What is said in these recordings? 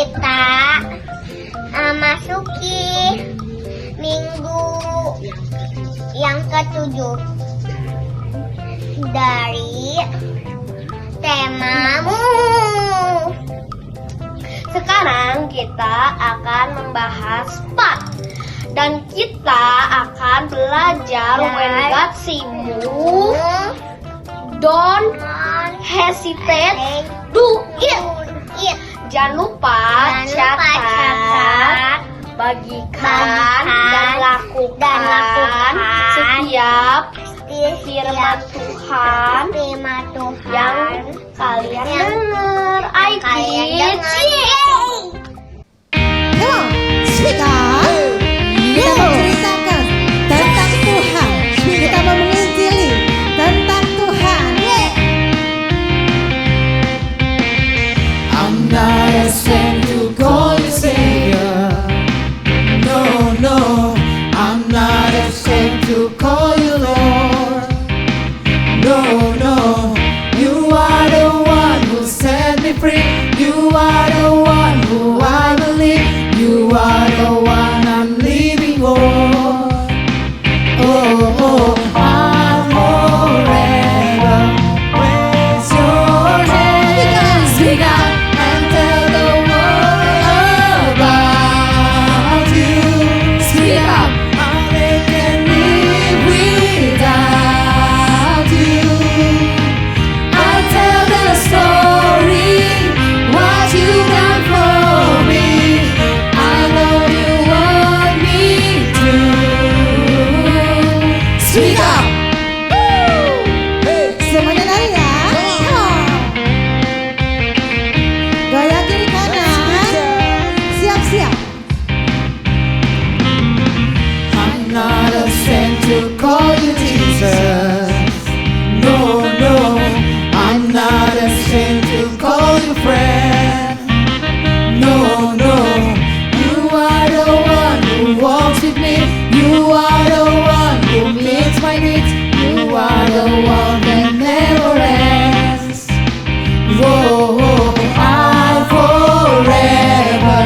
kita masuki minggu yang ketujuh dari temamu. Sekarang kita akan membahas part dan kita akan belajar when God see you, don't hesitate, do it. Jangan lupa catat, bagikan dan lakukan setiap firman Tuhan yang kalian dengar. Kita menceritakan tentang Tuhan. Kita menginjili tentang Tuhan. I'm not ashamed to call you Savior. No, no, I'm not ashamed to call you Lord. No, no, you are the one who set me free. You are the one who I believe. You are the one I'm living for. Oh, oh, I'll forever praise your name. Speak out and tell the world about you. Speak out, how they can live without you. I'll tell the story, what you've done for me. I know you want me to. Speak up. Semuanya nari ya. Gaya kiri kanan. Siap-siap. I'm not ashamed to call you Jesus. No, no, I'm not ashamed to call you friend. No, no, you are the one who walks with me. You are the one who meets my needs. You are the one that never ends. Whoa, I'll forever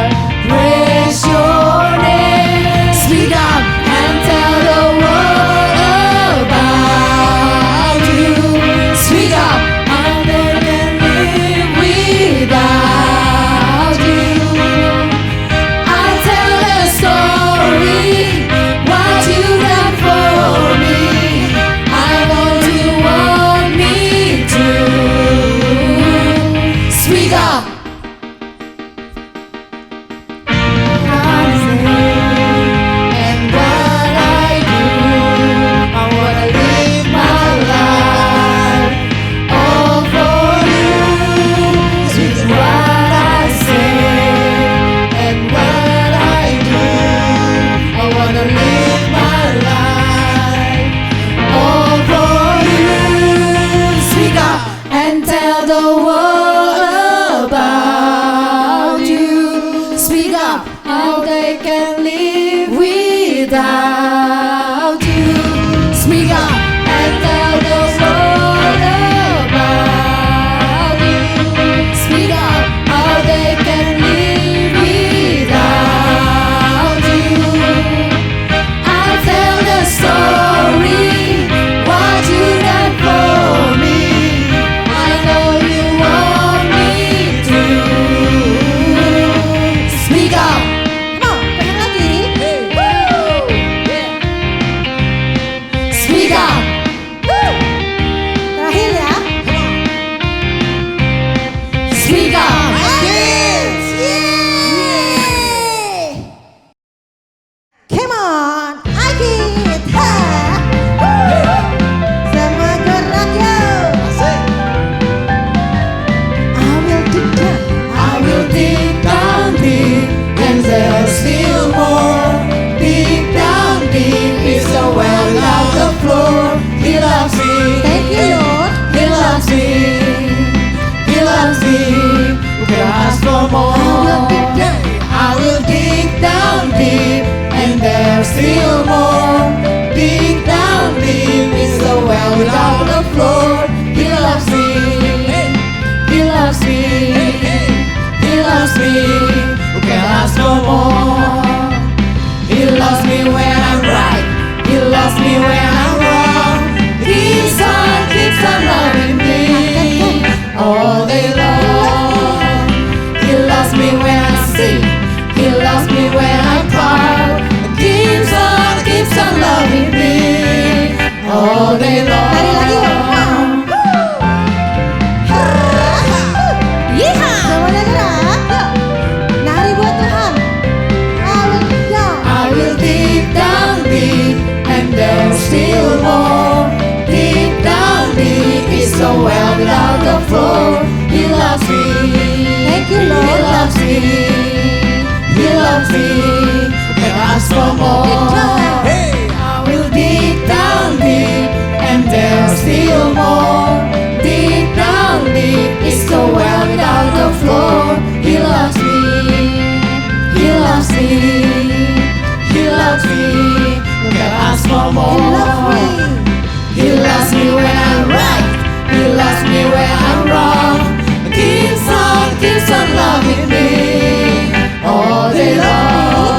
praise your name. Speak up and tell the world about you. Speak up, I never can live without you. I'll tell the story, what you've done for me. I know you want me to. Speak up. And what I do, I wanna live my life all for you. This is what I say, and what I do, I wanna live my life all for you. Speak up and tell the world about you. Speak up, how they can live without you. Speak up and tell the world about you. Speak up, how they can live without you. I'll tell the story, what you've done for me. I know you want me to. Speak up. Mau, pengen lagi? Speak up. Terakhir ya. Speak up. Come on, Agit. Semua gerak yuk. I will dig down. I will dig down deep, and there's still more. Dig down deep is the well of the floor. He loves me. Thank you, Lord. He loves me. He loves me. Who can ask for more? I will dig down deep, and there's still more. Dig down deep is the well without the floor. He loves me. He loves me. He loves me. more. He loves me when I'm right, He loves me when I'm wrong. Keeps on loving me all day long. He loves me when I sing, He loves me when I'm proud. Keeps on loving me all day long. Lari lagi yuk. Yeeha. Semuanya gerak. Yuk. Nari buat Tuhan. I will dig down deep, and there's still more. Deep down deep is so well without the floor. He loves me. Thank you, He Lord. loves me. He loves me. Can ask for more. Hey, I will dig down deep, and there's still more. Deep down deep is so well without the floor. He loves me. He loves me. He loves me. Can ask for more. He loves me when I'm right, He loves me when I'm wrong. Keeps on loving me all day long.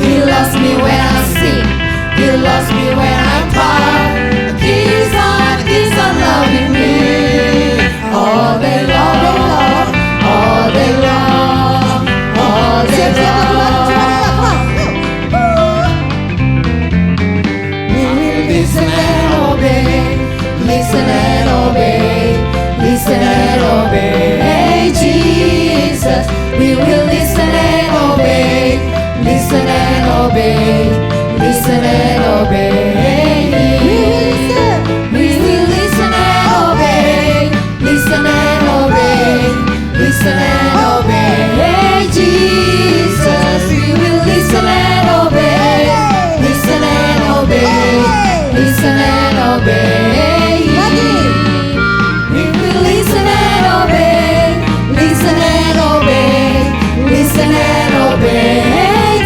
He loves me when I sing, He loves me when I'm proud. Keeps on loving me all day long, all day long, all day long. We will listen and obey, listen and obey, listen and obey. Jesus, we will listen and obey, listen and obey, listen and obey. We will listen and obey, listen and obey, listen and obey. Jesus, we will listen and obey, listen and obey, listen and obey. We will listen and obey, listen and obey, listen and obey.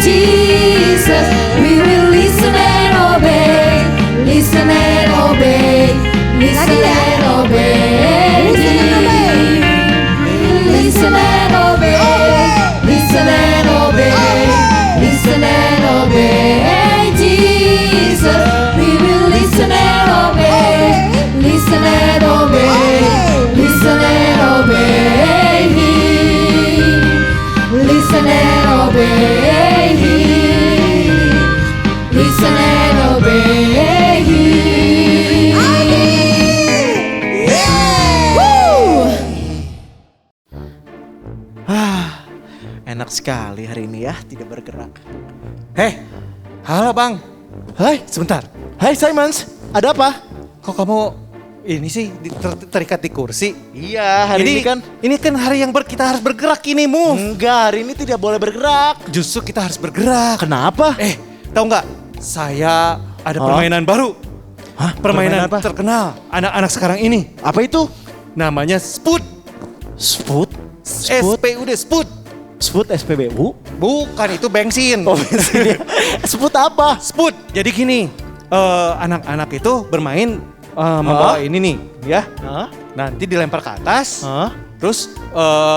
Jesus, we will listen and obey, listen and obey, listen and obey. Listen and obey, listen and obey, listen and obey. Jesus, we will listen and obey, listen and obey, listen and obey. Listen and obey, listen and obey. Enak sekali hari ini ya, tidak bergerak. Hei, halo bang. Hai, sebentar. Hai Simons, ada apa? Kok kamu ini sih terikat di kursi? Iya, hari ini kan hari yang kita harus bergerak ini, move. Enggak, hari ini tidak boleh bergerak. Justru kita harus bergerak. Kenapa? Tahu nggak? Saya ada permainan baru. Hah? Permainan apa? Terkenal anak-anak sekarang ini. Apa itu? Namanya Sput. Sput? SPUD, Sput. Sput SPBU? Bukan, itu bensin. Oh, bensin. Sput apa? Sput. Jadi gini, anak-anak itu bermain membawa ini nih, ya. Nanti dilempar ke atas, terus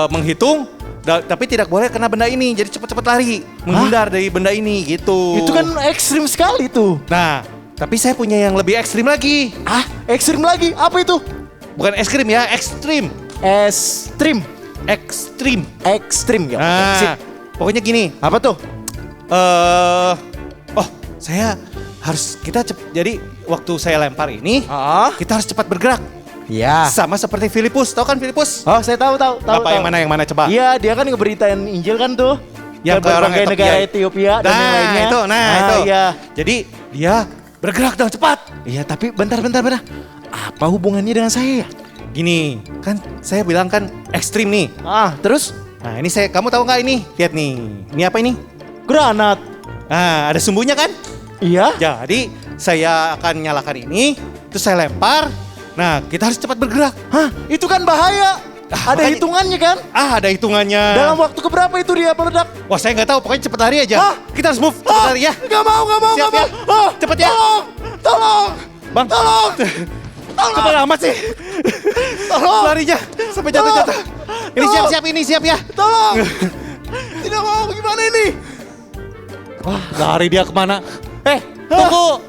menghitung, tapi tidak boleh kena benda ini. Jadi cepat-cepat lari, menghindar dari benda ini gitu. Itu kan ekstrim sekali tuh. Nah, tapi saya punya yang lebih ekstrim lagi. Ekstrim lagi? Apa itu? Bukan es krim ya, ekstrim. Ekstrim. Ekstrim. Ekstrim ya. Nah, pokoknya gini. Apa tuh? Jadi waktu saya lempar ini, kita harus cepat bergerak. Iya. Sama seperti Filipus, tahu kan Filipus? Oh, saya tahu. Apa yang mana coba? Iya, dia kan ngeberitain Injil kan tuh. Yang ke orang negara Ethiopia dan yang lainnya. Itu. Iya. Jadi dia bergerak dong cepat. Iya, tapi bentar. Apa hubungannya dengan saya? Gini, kan saya bilang kan ekstrim nih. Terus? Nah, ini kamu tahu nggak ini? Lihat nih. Ini apa ini? Granat. Nah, ada sumbunya kan? Iya. Jadi saya akan nyalakan ini, terus saya lempar. Nah, kita harus cepat bergerak. Hah? Itu kan bahaya. Ada hitungannya kan? Ada hitungannya. Dalam waktu keberapa itu dia meledak? Wah, saya nggak tahu. Pokoknya cepat lari aja. Kita harus move. Cepat lari ya. Nggak mau. Siap ya? Cepat ya. Tolong. Bang. Tolong. Cepat amat sih. Tolong. Larinya sampai jatuh. Ini siap ya. Tolong. tidak mau, gimana ini? Wah, lari dia kemana? Tunggu.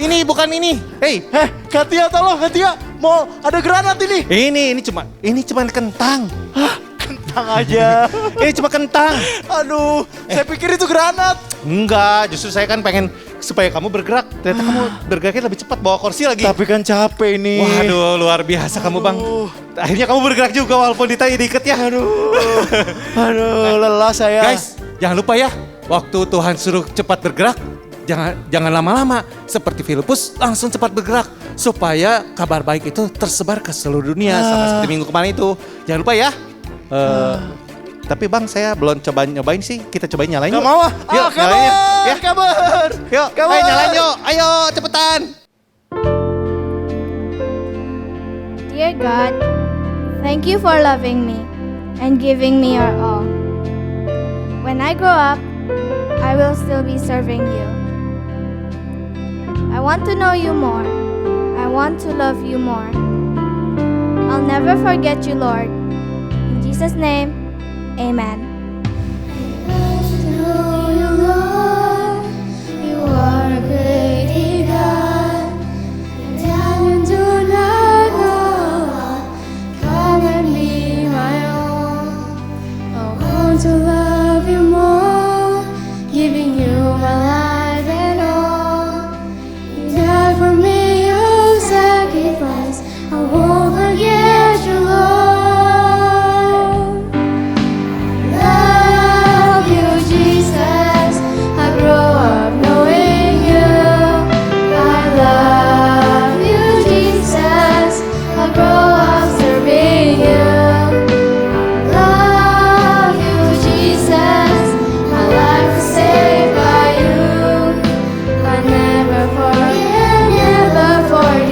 Ini bukan ini. Katia tolong, Katia. Mau ada granat ini. Ini cuma kentang. Kentang aja. Ini cuma kentang. Aduh, saya pikir itu granat. Enggak, justru saya kan pengen supaya kamu bergerak. Ternyata kamu bergeraknya lebih cepat, bawa kursi lagi. Tapi kan capek ini. Waduh, luar biasa kamu Bang. Akhirnya kamu bergerak juga walaupun diikat ya. Aduh, lelah saya. Guys, jangan lupa ya, waktu Tuhan suruh cepat bergerak, jangan lama-lama. Seperti Filipus langsung cepat bergerak supaya kabar baik itu tersebar ke seluruh dunia sama seperti minggu kemarin itu. Jangan lupa ya. Tapi Bang, saya belum nyobain sih. Kita cobain nyalain yuk. Gak mau. Yuk, nyalain. Ya, kabar. Yuk, ayo nyalain yuk. Ayo, cepetan. Dear God, thank you for loving me and giving me your all. When I grow up, I will still be serving you. I want to know you more. I want to love you more. I'll never forget you, Lord. In Jesus' name, amen. You are a great God, and you do not know. Come and be my own. I want to love you more, giving you my life and all. You died for me, you sacrifice. I won't forget you, Lord. Love you, Jesus. I grow up knowing you. I love you, Jesus. I grow up serving you. Love you, Jesus. My life is saved by you. I never forget.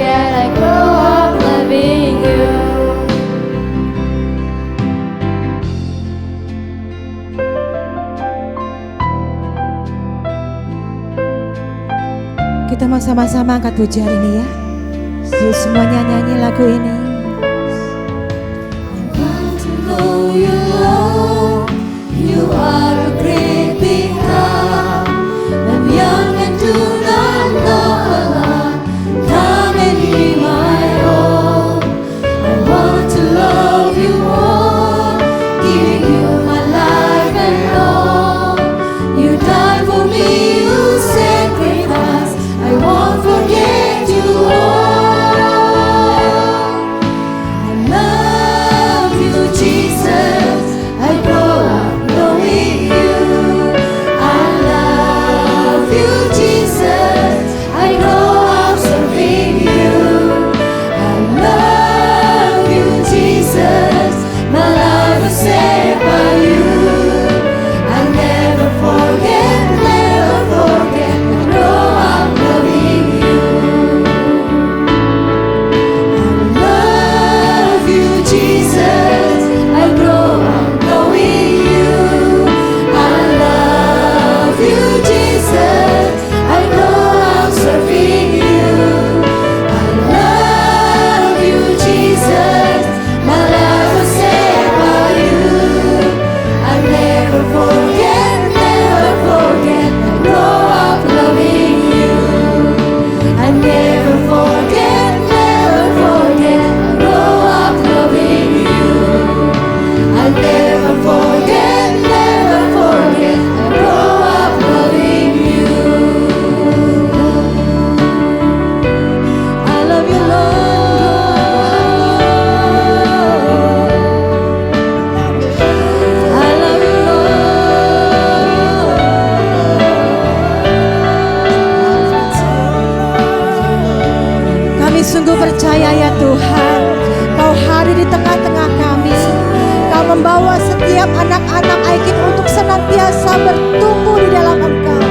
I grow up loving you. Kita mau sama-sama angkat pujian ini ya. Yuk semuanya nyanyi lagu ini. You are a great big God. I'm young and do not know a lot. Come and be my own. I want to love you more, giving you my life and all. You died for me, you sacrificed. I won't forget you all. I love you, Jesus. I grow up knowing you. I love you, Jesus. I grow up serving you. I love you, Jesus. My life is saved by you. I never forget. I grow up loving you. I love you, Jesus. I grow up knowing you. I love you, Jesus. I grow up serving you. I love you, Jesus. My life was saved by you. I never forget. I grow up loving you. I never forget. I grow up loving you. I never forget. I grow up loving you. I love you, Lord. I love you, Lord. Kami sungguh percaya ya Tuhan, Kau hadir di tengah-tengah kami. Kau membawa setiap anak-anak Aikid untuk senantiasa bertumbuh di dalam Engkau.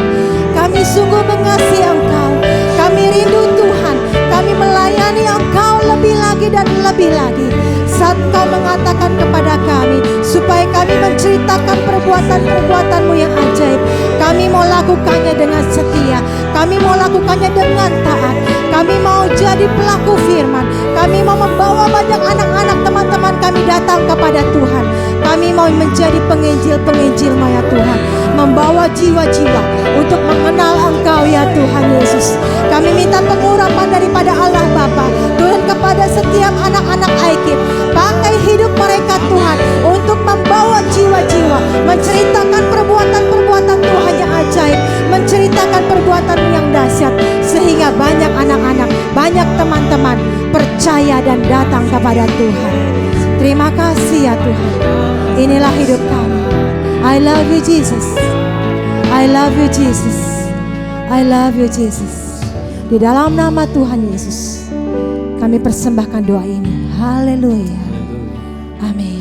Kami sungguh mengasihi Engkau. Kami rindu Tuhan. Kami melayani Engkau lebih lagi dan lebih lagi. Saat Engkau mengatakan kepada kami supaya kami menceritakan perbuatan-perbuatan-Mu yang ajaib, kami mau lakukannya dengan setia. Kami mau lakukannya dengan taat. Kami mau jadi pelaku firman. Kami mau membawa banyak anak-anak teman-teman kami datang kepada Tuhan. Kami Kami mau menjadi penginjil-penginjil-Mu ya Tuhan, membawa jiwa-jiwa untuk mengenal Engkau ya Tuhan Yesus. Kami minta pengurapan daripada Allah Bapa turun kepada setiap anak-anak Aikid. Pakai hidup mereka Tuhan untuk membawa jiwa-jiwa, menceritakan perbuatan-perbuatan Tuhan yang ajaib, menceritakan perbuatan yang dahsyat, sehingga banyak anak-anak, banyak teman-teman percaya dan datang kepada Tuhan. Terima kasih ya Tuhan. Inilah hidup kami. I love you Jesus. I love you Jesus. I love you Jesus. Di dalam nama Tuhan Yesus kami persembahkan doa ini. Haleluya. Amin.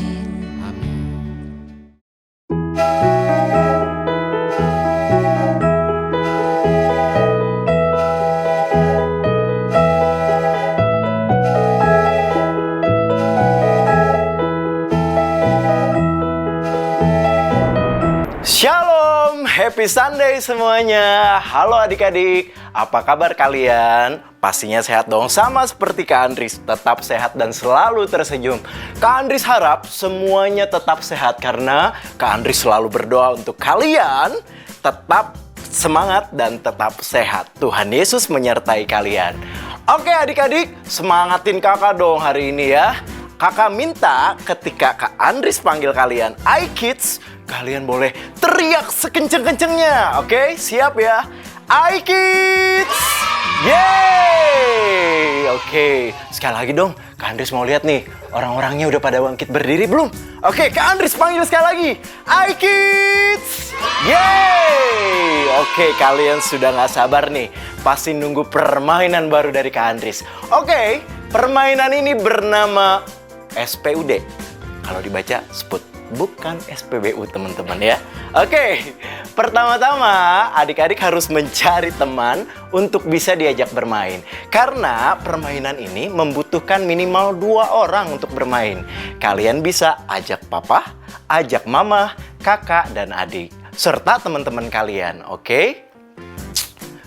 Shalom, happy Sunday semuanya. Halo adik-adik, apa kabar kalian? Pastinya sehat dong, sama seperti Kak Andris, tetap sehat dan selalu tersenyum. Kak Andris harap semuanya tetap sehat karena Kak Andris selalu berdoa untuk kalian tetap semangat dan tetap sehat. Tuhan Yesus menyertai kalian. Oke adik-adik, semangatin kakak dong hari ini ya. Kakak minta ketika Kak Andris panggil kalian iKids, kalian boleh teriak sekenceng-kencengnya. Oke, siap ya? iKids! Yeay! Oke, sekali lagi dong. Kak Andris mau lihat nih, orang-orangnya udah pada bangkit berdiri belum? Oke, Kak Andris panggil sekali lagi. iKids! Yeay! Oke, kalian sudah gak sabar nih. Pasti nunggu permainan baru dari Kak Andris. Oke, permainan ini bernama SPUD. Kalau dibaca SPUD, bukan SPBU teman-teman ya. Oke, pertama-tama adik-adik harus mencari teman untuk bisa diajak bermain. Karena permainan ini membutuhkan minimal 2 orang untuk bermain. Kalian bisa ajak papa, ajak mama, kakak, dan adik. Serta teman-teman kalian, oke?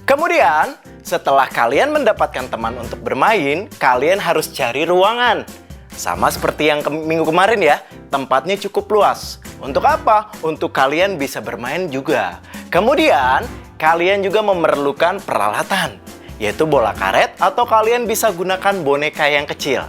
Kemudian, setelah kalian mendapatkan teman untuk bermain, kalian harus cari ruangan. Sama seperti yang minggu kemarin ya, tempatnya cukup luas. Untuk apa? Untuk kalian bisa bermain juga. Kemudian, kalian juga memerlukan peralatan, yaitu bola karet atau kalian bisa gunakan boneka yang kecil.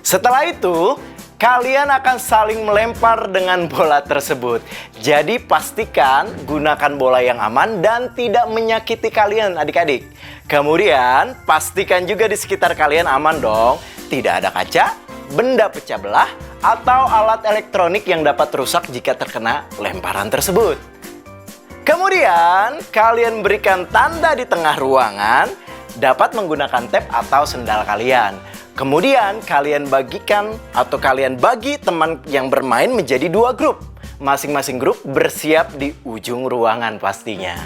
Setelah itu, kalian akan saling melempar dengan bola tersebut. Jadi pastikan gunakan bola yang aman dan tidak menyakiti kalian adik-adik. Kemudian, pastikan juga di sekitar kalian aman dong. Tidak ada kaca, benda pecah belah, atau alat elektronik yang dapat rusak jika terkena lemparan tersebut. Kemudian, kalian berikan tanda di tengah ruangan, dapat menggunakan tap atau sendal kalian. Kemudian, kalian bagikan atau kalian bagi teman yang bermain menjadi 2 grup. Masing-masing grup bersiap di ujung ruangan pastinya.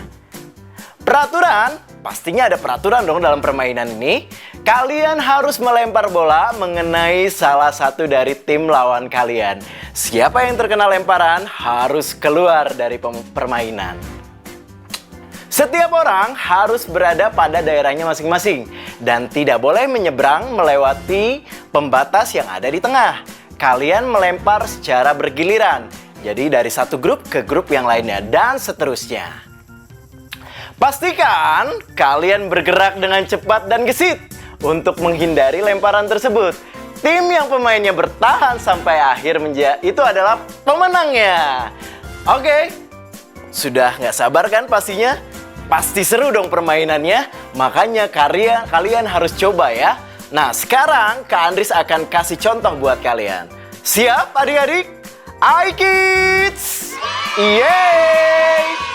Peraturan, pastinya ada peraturan dong dalam permainan ini. Kalian harus melempar bola mengenai salah satu dari tim lawan kalian. Siapa yang terkena lemparan harus keluar dari permainan. Setiap orang harus berada pada daerahnya masing-masing dan tidak boleh menyeberang melewati pembatas yang ada di tengah. Kalian melempar secara bergiliran. Jadi dari satu grup ke grup yang lainnya dan seterusnya. Pastikan kalian bergerak dengan cepat dan gesit untuk menghindari lemparan tersebut. Tim yang pemainnya bertahan sampai akhir itu adalah pemenangnya. Oke, sudah nggak sabar kan pastinya? Pasti seru dong permainannya, makanya kalian harus coba ya. Nah, sekarang Kak Andris akan kasih contoh buat kalian. Siap adik-adik? iKids! Yeay!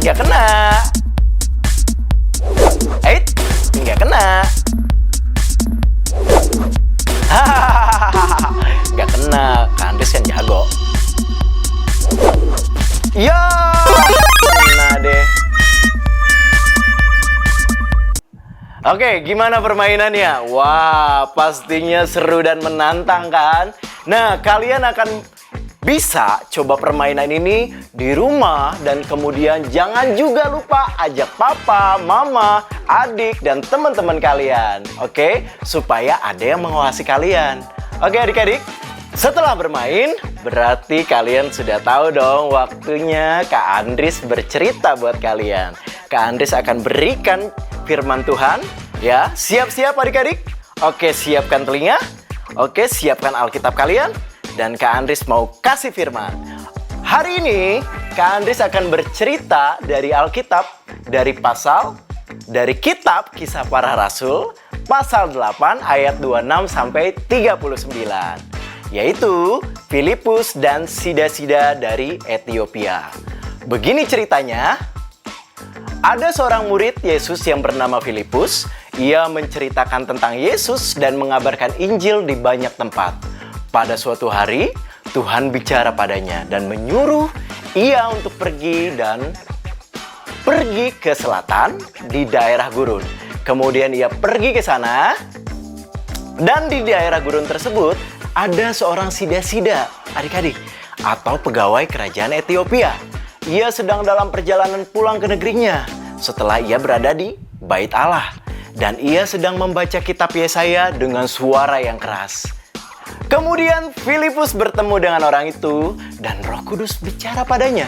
Nggak kena. Nggak kena. Nggak kena. Kak Andris kan jago. Ya, kena deh. Oke, gimana permainannya? Wah, pastinya seru dan menantang kan? Nah, kalian akan bisa coba permainan ini di rumah dan kemudian jangan juga lupa ajak papa, mama, adik, dan teman-teman kalian. Oke, supaya ada yang mengawasi kalian. Oke adik-adik, setelah bermain berarti kalian sudah tahu dong waktunya Kak Andris bercerita buat kalian. Kak Andris akan berikan firman Tuhan, ya. Siap-siap adik-adik? Oke, siapkan telinga. Oke, siapkan Alkitab kalian. Dan Kak Andris mau kasih firman. Hari ini Kak Andris akan bercerita dari Alkitab, dari kitab Kisah Para Rasul, pasal 8 ayat 26 sampai 39. Yaitu Filipus dan Sida-Sida dari Ethiopia. Begini ceritanya. Ada seorang murid Yesus yang bernama Filipus. Ia menceritakan tentang Yesus dan mengabarkan Injil di banyak tempat. Pada suatu hari, Tuhan bicara padanya dan menyuruh ia untuk pergi ke selatan di daerah gurun. Kemudian ia pergi ke sana dan di daerah gurun tersebut ada seorang Sida-Sida, adik-adik, atau pegawai kerajaan Ethiopia. Ia sedang dalam perjalanan pulang ke negerinya setelah ia berada di Bait Allah. Dan ia sedang membaca kitab Yesaya dengan suara yang keras. Kemudian Filipus bertemu dengan orang itu dan Roh Kudus bicara padanya.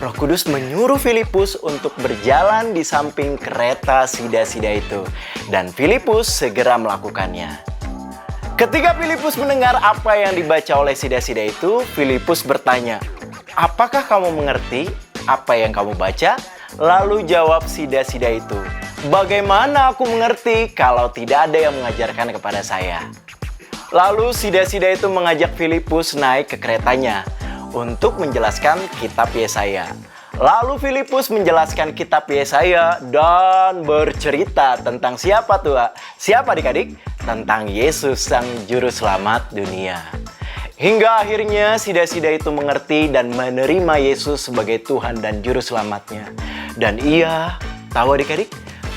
Roh Kudus menyuruh Filipus untuk berjalan di samping kereta Sida-Sida itu. Dan Filipus segera melakukannya. Ketika Filipus mendengar apa yang dibaca oleh Sida-Sida itu, Filipus bertanya, "Apakah kamu mengerti apa yang kamu baca?" Lalu jawab Sida-Sida itu, "Bagaimana aku mengerti kalau tidak ada yang mengajarkan kepada saya?" Lalu Sida-Sida itu mengajak Filipus naik ke keretanya untuk menjelaskan kitab Yesaya. Lalu Filipus menjelaskan kitab Yesaya dan bercerita tentang siapa adik-adik? Tentang Yesus sang juru selamat dunia. Hingga akhirnya Sida-Sida itu mengerti dan menerima Yesus sebagai Tuhan dan juru selamatnya. Dan ia, tahu adik-adik,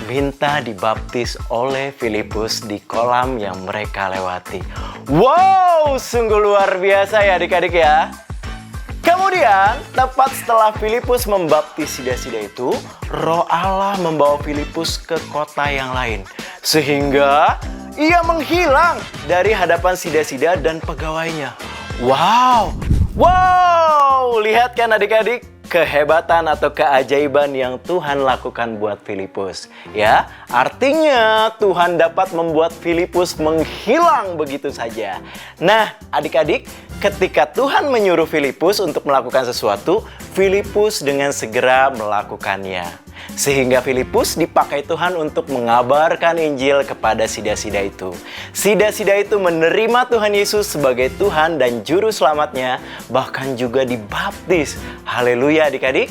minta dibaptis oleh Filipus di kolam yang mereka lewati. Wow, sungguh luar biasa ya adik-adik ya. Kemudian, tepat setelah Filipus membaptis Sida-Sida itu, Roh Allah membawa Filipus ke kota yang lain. Sehingga ia menghilang dari hadapan Sida-Sida dan pegawainya. Wow, lihat kan adik-adik? Kehebatan atau keajaiban yang Tuhan lakukan buat Filipus. Ya, artinya Tuhan dapat membuat Filipus menghilang begitu saja. Nah, adik-adik, ketika Tuhan menyuruh Filipus untuk melakukan sesuatu, Filipus dengan segera melakukannya. Sehingga Filipus dipakai Tuhan untuk mengabarkan Injil kepada Sida-Sida itu. Sida-Sida itu menerima Tuhan Yesus sebagai Tuhan dan Juru Selamatnya, bahkan juga dibaptis. Haleluya adik-adik.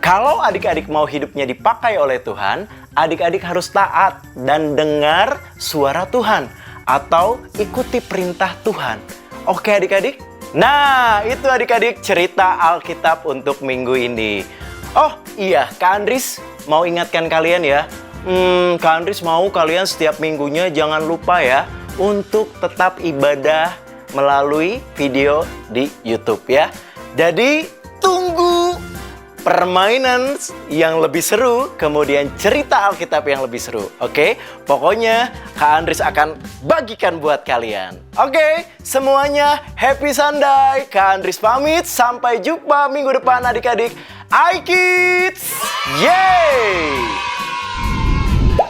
Kalau adik-adik mau hidupnya dipakai oleh Tuhan, adik-adik harus taat dan dengar suara Tuhan atau ikuti perintah Tuhan. Oke adik-adik? Nah, itu adik-adik cerita Alkitab untuk minggu ini. Oh iya, Kak Andris mau ingatkan kalian ya. Kak Andris mau kalian setiap minggunya jangan lupa ya untuk tetap ibadah melalui video di YouTube ya. Jadi tunggu permainan yang lebih seru, kemudian cerita Alkitab yang lebih seru. Oke? Pokoknya Kak Andris akan bagikan buat kalian. Oke, semuanya happy Sunday. Kak Andris pamit, sampai jumpa minggu depan adik-adik. iKids! Yeay!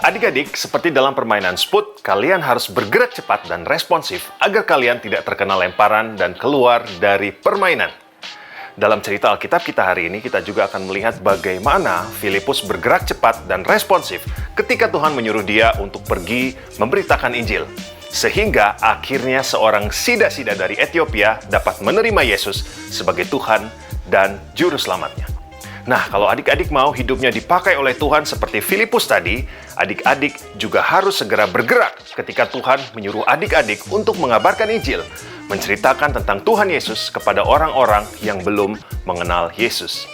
Adik-adik, seperti dalam permainan Sput, kalian harus bergerak cepat dan responsif agar kalian tidak terkena lemparan dan keluar dari permainan. Dalam cerita Alkitab kita hari ini, kita juga akan melihat bagaimana Filipus bergerak cepat dan responsif ketika Tuhan menyuruh dia untuk pergi memberitakan Injil. Sehingga akhirnya seorang Sida-Sida dari Ethiopia dapat menerima Yesus sebagai Tuhan dan Juru Selamatnya. Nah, kalau adik-adik mau hidupnya dipakai oleh Tuhan seperti Filipus tadi, adik-adik juga harus segera bergerak ketika Tuhan menyuruh adik-adik untuk mengabarkan Injil, menceritakan tentang Tuhan Yesus kepada orang-orang yang belum mengenal Yesus.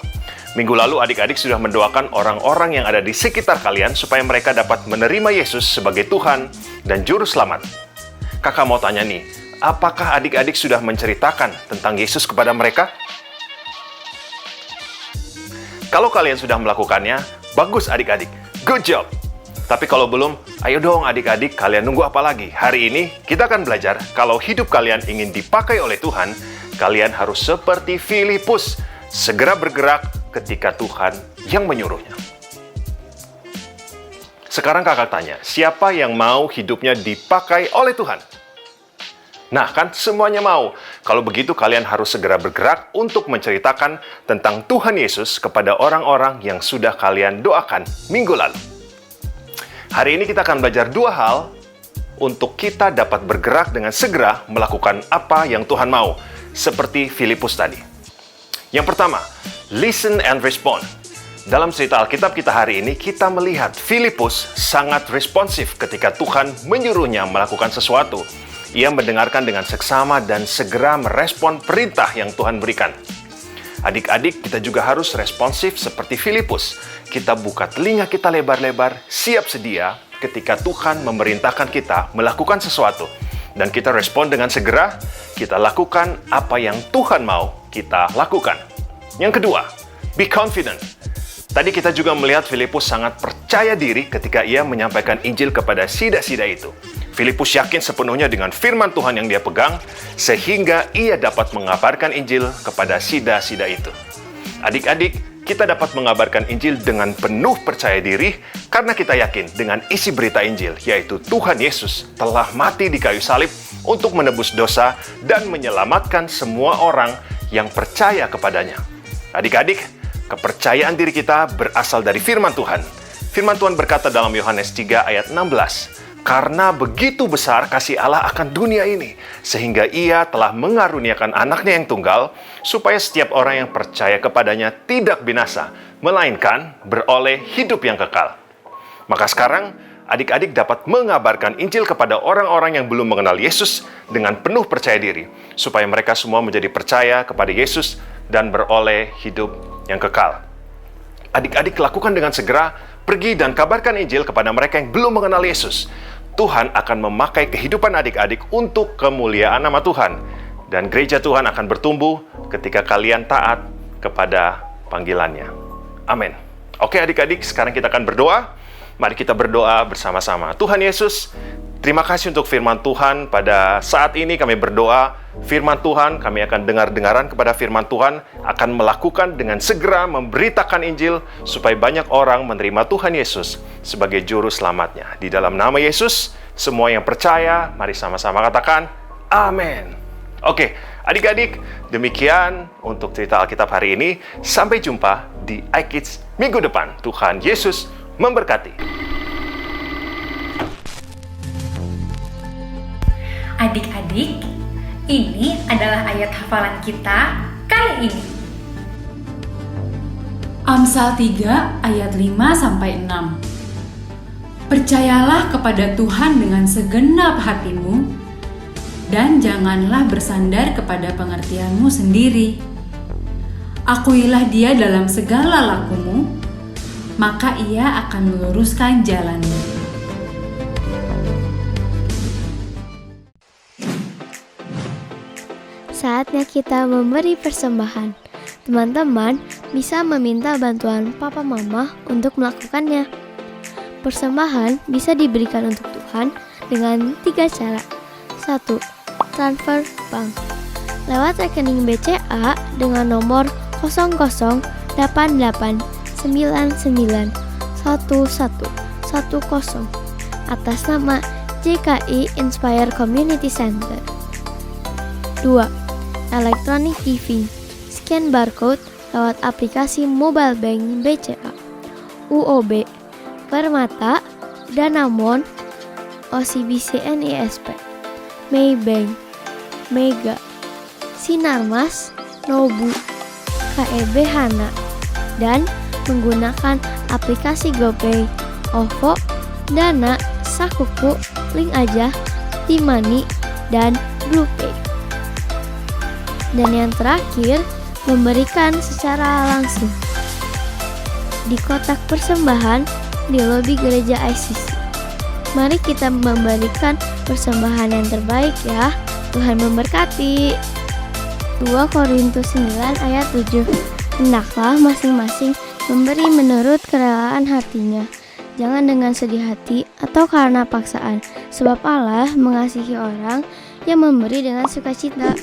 Minggu lalu adik-adik sudah mendoakan orang-orang yang ada di sekitar kalian supaya mereka dapat menerima Yesus sebagai Tuhan dan Juru Selamat. Kakak mau tanya nih, apakah adik-adik sudah menceritakan tentang Yesus kepada mereka? Kalau kalian sudah melakukannya, bagus adik-adik, good job! Tapi kalau belum, ayo dong adik-adik, kalian nunggu apa lagi? Hari ini kita akan belajar kalau hidup kalian ingin dipakai oleh Tuhan, kalian harus seperti Filipus, segera bergerak ketika Tuhan yang menyuruhnya. Sekarang kakak tanya, siapa yang mau hidupnya dipakai oleh Tuhan? Nah kan semuanya mau. Kalau begitu kalian harus segera bergerak untuk menceritakan tentang Tuhan Yesus kepada orang-orang yang sudah kalian doakan minggu lalu. Hari ini kita akan belajar dua hal untuk kita dapat bergerak dengan segera melakukan apa yang Tuhan mau, seperti Filipus tadi. Yang pertama, listen and respond. Dalam cerita Alkitab kita hari ini, kita melihat Filipus sangat responsif ketika Tuhan menyuruhnya melakukan sesuatu. Ia mendengarkan dengan seksama dan segera merespon perintah yang Tuhan berikan. Adik-adik, kita juga harus responsif seperti Filipus. Kita buka telinga kita lebar-lebar, siap sedia ketika Tuhan memerintahkan kita melakukan sesuatu. Dan kita respon dengan segera, kita lakukan apa yang Tuhan mau kita lakukan. Yang kedua, be confident. Tadi kita juga melihat Filipus sangat percaya diri ketika ia menyampaikan Injil kepada sida-sida itu. Filipus yakin sepenuhnya dengan firman Tuhan yang dia pegang, sehingga ia dapat mengabarkan Injil kepada sida-sida itu. Adik-adik, kita dapat mengabarkan Injil dengan penuh percaya diri karena kita yakin dengan isi berita Injil, yaitu Tuhan Yesus telah mati di kayu salib untuk menebus dosa dan menyelamatkan semua orang yang percaya kepadanya. Adik-adik, kepercayaan diri kita berasal dari firman Tuhan. Firman Tuhan berkata dalam Yohanes 3 ayat 16, "Karena begitu besar kasih Allah akan dunia ini, sehingga ia telah mengaruniakan anaknya yang tunggal, supaya setiap orang yang percaya kepadanya tidak binasa, melainkan beroleh hidup yang kekal." Maka sekarang, adik-adik dapat mengabarkan Injil kepada orang-orang yang belum mengenal Yesus dengan penuh percaya diri, supaya mereka semua menjadi percaya kepada Yesus dan beroleh hidup yang kekal. Adik-adik lakukan dengan segera, pergi dan kabarkan Injil kepada mereka yang belum mengenal Yesus. Tuhan akan memakai kehidupan adik-adik untuk kemuliaan nama Tuhan. Dan gereja Tuhan akan bertumbuh ketika kalian taat kepada panggilannya. Amin. Oke adik-adik, sekarang kita akan berdoa. Mari kita berdoa bersama-sama. Tuhan Yesus, terima kasih untuk firman Tuhan. Pada saat ini kami berdoa, firman Tuhan, kami akan dengar-dengaran kepada firman Tuhan, akan melakukan dengan segera memberitakan Injil, supaya banyak orang menerima Tuhan Yesus sebagai Juru Selamatnya. Di dalam nama Yesus, semua yang percaya, mari sama-sama katakan, amin. Oke, adik-adik, demikian untuk cerita Alkitab hari ini. Sampai jumpa di iKids minggu depan. Tuhan Yesus memberkati. Adik-adik, ini adalah ayat hafalan kita kali ini. Amsal 3 ayat 5-6. Percayalah kepada Tuhan dengan segenap hatimu, dan janganlah bersandar kepada pengertianmu sendiri. Akuilah Dia dalam segala lakumu, maka Ia akan meluruskan jalanmu. Saatnya kita memberi persembahan. Teman-teman bisa meminta bantuan papa mama untuk melakukannya. Persembahan bisa diberikan untuk Tuhan dengan 3 cara. 1. Transfer bank. Lewat rekening BCA dengan nomor 0088991110 atas nama JKI Inspire Community Center. 2. Electronic giving. Scan barcode lewat aplikasi mobile bank BCA, UOB, Permata, Danamon, OCBC NISP, Maybank, Mega, Sinarmas, Nobu, KEB Hana, dan menggunakan aplikasi GoPay, OVO, Dana, Sakuku, Link Aja, T-Money, dan BluePay. Dan yang terakhir, memberikan secara langsung. di kotak persembahan di lobi gereja ICC. Mari kita memberikan persembahan yang terbaik ya. Tuhan memberkati. 2 Korintus 9 ayat 7. Hendaklah masing-masing memberi menurut kerelaan hatinya, jangan dengan sedih hati atau karena paksaan, sebab Allah mengasihi orang yang memberi dengan sukacita.